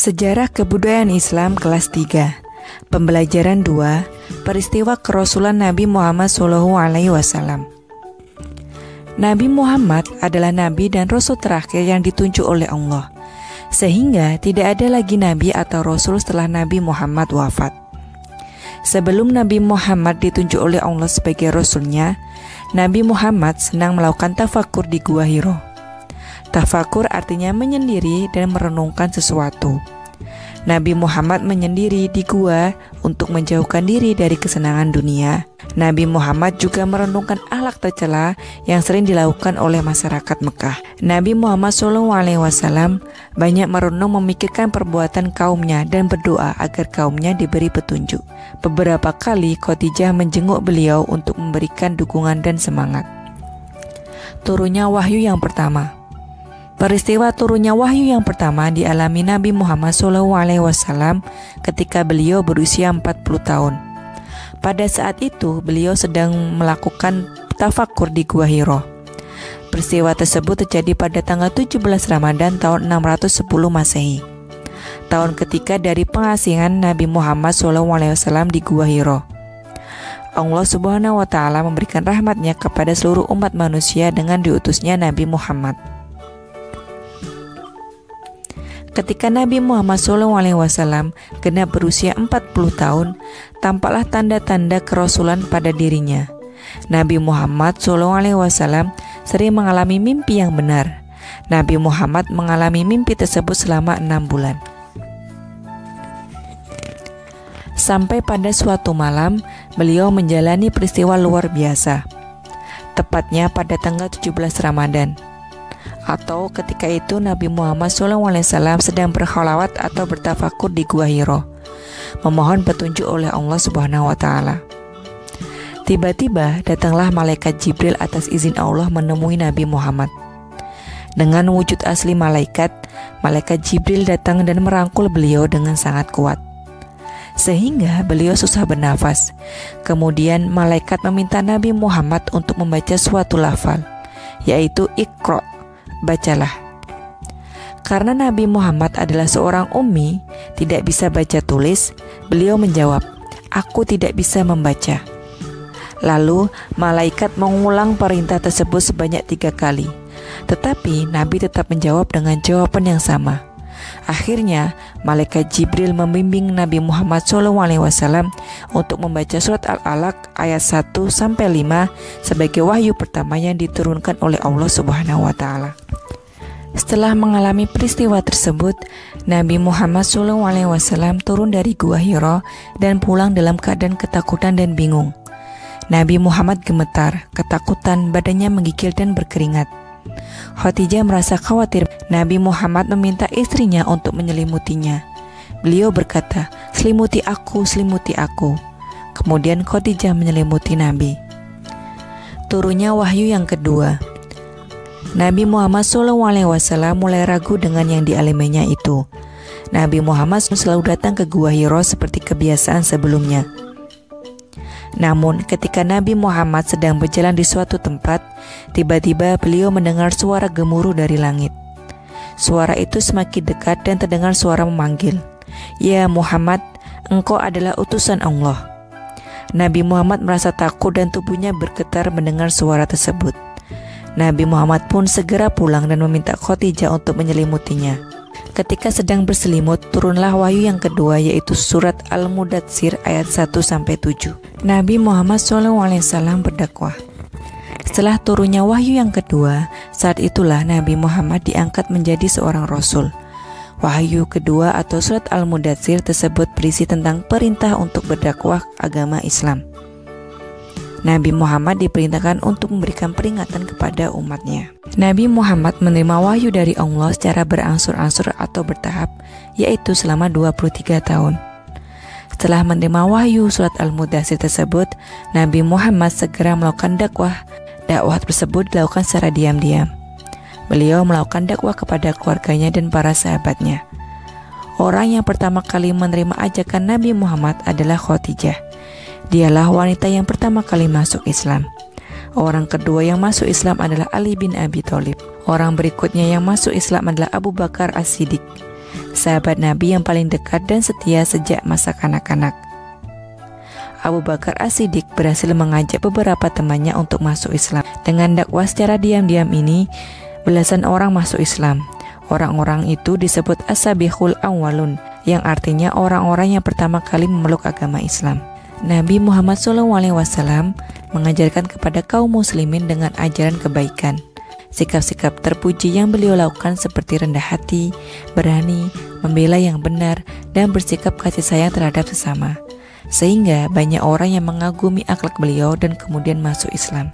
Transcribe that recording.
Sejarah Kebudayaan Islam kelas 3. Pembelajaran 2. Peristiwa kerasulan Nabi Muhammad SAW. Nabi Muhammad adalah nabi dan rasul terakhir yang ditunjuk oleh Allah, sehingga tidak ada lagi nabi atau rasul setelah Nabi Muhammad wafat. Sebelum Nabi Muhammad ditunjuk oleh Allah sebagai rasulnya, Nabi Muhammad senang melakukan tafakur di Gua Hiro. Tafakur artinya menyendiri dan merenungkan sesuatu. Nabi Muhammad menyendiri di gua untuk menjauhkan diri dari kesenangan dunia. Nabi Muhammad juga merenungkan akhlak tercela yang sering dilakukan oleh masyarakat Mekah. Nabi Muhammad SAW banyak merenung memikirkan perbuatan kaumnya dan berdoa agar kaumnya diberi petunjuk. Beberapa kali Khadijah menjenguk beliau untuk memberikan dukungan dan semangat. Turunnya wahyu yang pertama. Peristiwa turunnya wahyu yang pertama dialami Nabi Muhammad SAW ketika beliau berusia 40 tahun. Pada saat itu beliau sedang melakukan tafakur di Gua Hiro. Peristiwa tersebut terjadi pada tanggal 17 Ramadan tahun 610 Masehi. Tahun ketiga dari pengasingan Nabi Muhammad SAW di Gua Hiro. Allah Subhanahu wa Ta'ala memberikan rahmatnya kepada seluruh umat manusia dengan diutusnya Nabi Muhammad. Ketika Nabi Muhammad SAW genap berusia 40 tahun, tampaklah tanda-tanda kerasulan pada dirinya. Nabi Muhammad SAW sering mengalami mimpi yang benar. Nabi Muhammad mengalami mimpi tersebut selama 6 bulan. Sampai pada suatu malam, beliau menjalani peristiwa luar biasa. Tepatnya pada tanggal 17 Ramadan. Atau ketika itu Nabi Muhammad SAW sedang berkholawat atau bertafakur di Gua Hiro, memohon petunjuk oleh Allah Subhanahu wa Ta'ala. Tiba-tiba datanglah malaikat Jibril atas izin Allah menemui Nabi Muhammad. Dengan wujud asli malaikat Jibril datang dan merangkul beliau dengan sangat kuat, sehingga beliau susah bernafas. Kemudian malaikat meminta Nabi Muhammad untuk membaca suatu lafal, yaitu Iqra, bacalah. Karena Nabi Muhammad adalah seorang ummi, tidak bisa baca tulis, beliau menjawab, "Aku tidak bisa membaca." Lalu malaikat mengulang perintah tersebut sebanyak 3 kali, tetapi Nabi tetap menjawab dengan jawaban yang sama. Akhirnya malaikat Jibril membimbing Nabi Muhammad SAW untuk membaca surat Al-Alaq ayat 1-5 sebagai wahyu pertama yang diturunkan oleh Allah Subhanahu wa Ta'ala. Setelah mengalami peristiwa tersebut, Nabi Muhammad SAW turun dari Gua Hiro dan pulang dalam keadaan ketakutan dan bingung. Nabi Muhammad gemetar, ketakutan, badannya menggigil dan berkeringat. Khadijah merasa khawatir. Nabi Muhammad meminta istrinya untuk menyelimutinya. Beliau berkata, selimuti aku." Kemudian Khadijah menyelimuti Nabi. Turunnya wahyu yang kedua. Nabi Muhammad SAW mulai ragu dengan yang dialaminya itu. Nabi Muhammad selalu datang ke Gua Hiro seperti kebiasaan sebelumnya. Namun ketika Nabi Muhammad sedang berjalan di suatu tempat, tiba-tiba beliau mendengar suara gemuruh dari langit. Suara itu semakin dekat dan terdengar suara memanggil, "Ya Muhammad, engkau adalah utusan Allah." Nabi Muhammad merasa takut dan tubuhnya bergetar mendengar suara tersebut. Nabi Muhammad pun segera pulang dan meminta Khadijah untuk menyelimutinya. Ketika sedang berselimut, turunlah wahyu yang kedua, yaitu surat Al-Mudatsir ayat 1-7. Nabi Muhammad SAW berdakwah. Setelah turunnya wahyu yang kedua, saat itulah Nabi Muhammad diangkat menjadi seorang rasul. Wahyu kedua atau surat Al-Mudatsir tersebut berisi tentang perintah untuk berdakwah agama Islam. Nabi Muhammad diperintahkan untuk memberikan peringatan kepada umatnya. Nabi Muhammad menerima wahyu dari Allah secara berangsur-angsur atau bertahap, yaitu selama 23 tahun. Setelah menerima wahyu surat Al-Mudatsir tersebut, Nabi Muhammad segera melakukan dakwah. Dakwah tersebut dilakukan secara diam-diam. Beliau melakukan dakwah kepada keluarganya dan para sahabatnya. Orang yang pertama kali menerima ajakan Nabi Muhammad adalah Khadijah. Dialah wanita yang pertama kali masuk Islam. Orang kedua yang masuk Islam adalah Ali bin Abi Thalib. Orang berikutnya yang masuk Islam adalah Abu Bakar As-Siddiq. sahabat Nabi yang paling dekat dan setia sejak masa kanak-kanak. Abu Bakar As-Siddiq berhasil mengajak beberapa temannya untuk masuk Islam. Dengan dakwah secara diam-diam ini, belasan orang masuk Islam. Orang-orang itu disebut as-sabiqul awwalun, yang artinya orang-orang yang pertama kali memeluk agama Islam. Nabi Muhammad SAW mengajarkan kepada kaum muslimin dengan ajaran kebaikan. Sikap-sikap terpuji yang beliau lakukan seperti rendah hati, berani, membela yang benar, dan bersikap kasih sayang terhadap sesama. Sehingga banyak orang yang mengagumi akhlak beliau dan kemudian masuk Islam.